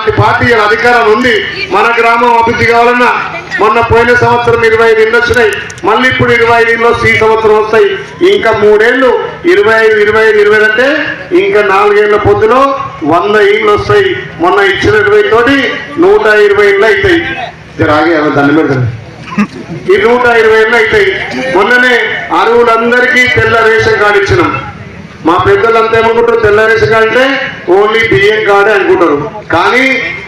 అలాంటి పార్టీ అధికారం ఉంది. మన గ్రామం అభివృద్ధి కావాలన్నా మొన్న పోయిన సంవత్సరం 25 ఇళ్ళు వచ్చినాయి, మళ్ళీ ఇప్పుడు 25 ఇళ్ళు ఈ సంవత్సరం వస్తాయి. ఇంకా 3 ఏళ్ళు 25 అంటే ఇంకా 4 ఏళ్ల పొద్దులో 100 ఇళ్ళు వస్తాయి. మొన్న ఇచ్చిన 20 తోటి 120 ఇళ్ళు అవుతాయి. రాగే దండ పెడతాను. ఈ 120 ఇళ్ళు అవుతాయి. మొన్ననే అరువులందరికీ తెల్ల రేషన్ కార్డు ఇచ్చినాం. మా పెద్దలంతా ఏమనుకుంటారు, తెల్ల రేషన్ కార్డు అంటే ఓన్లీ బియ్యం కార్డే అనుకుంటారు. కానీ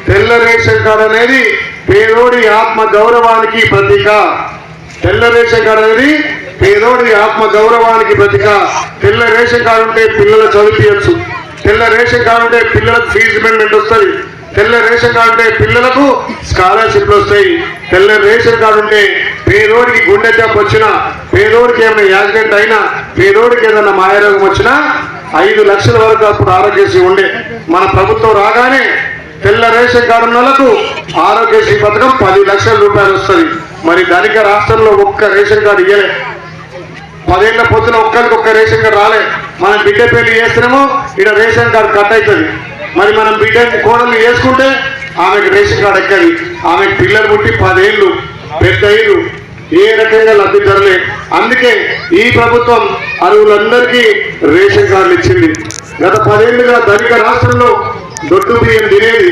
తెల్ల రేషన్ కార్డు అనేది పేదోడి ఆత్మ గౌరవానికి ప్రతీక. తెల్ల రేషన్ కార్డు అనేది పేదోడి ఆత్మ గౌరవానికి ప్రతీక. తెల్ల రేషన్ కార్డు ఉంటే పిల్లలు చదివించచ్చు. తెల్ల రేషన్ కార్డు ఉంటే పిల్లలకు ఫీజు పేమెంట్ వస్తుంది. తెల్ల రేషన్ కార్డు ఉంటే పిల్లలకు స్కాలర్షిప్లు వస్తాయి. తెల్ల రేషన్ కార్డు ఉంటే పేదోడికి గుండె జబ్బు వచ్చినా, పేదోడికి ఏమైనా యాక్సిడెంట్ అయినా, పేదోడికి ఏదైనా మాయరోగం వచ్చినా 5 లక్షల వరకు అప్పుడు ఆరోగ్యశ్రీ ఉండే. మన ప్రభుత్వం రాగానే తెల్ల రేషన్ కార్డు ఉన్న వాళ్ళకు ఆరోగ్యశ్రీ పథకం 10 లక్షల రూపాయలు వస్తుంది. మరి ధనిక రాష్ట్రంలో ఒక్క రేషన్ కార్డు ఇవ్వలే. 10 ఏళ్ల పొద్దున ఒక్క రేషన్ కార్డు రాలే. మనం బిడ్డ పెళ్లి చేస్తున్నామో ఇక్కడ రేషన్ కార్డు కట్ అవుతుంది. మరి మనం బిడ్డ కోడలు చేసుకుంటే ఆమెకు రేషన్ కార్డు ఎక్కడి. ఆమెకు పిల్లలు పుట్టి 10 ఏళ్ళు పెద్ద ఇల్లు ఏ రకంగా లబ్ధి జరలే. అందుకే ఈ ప్రభుత్వం అరువులందరికీ రేషన్ కార్డులు ఇచ్చింది. గత 10 ఏళ్ళుగా ధనిక రాష్ట్రంలో దొడ్డు బియ్యం తినేది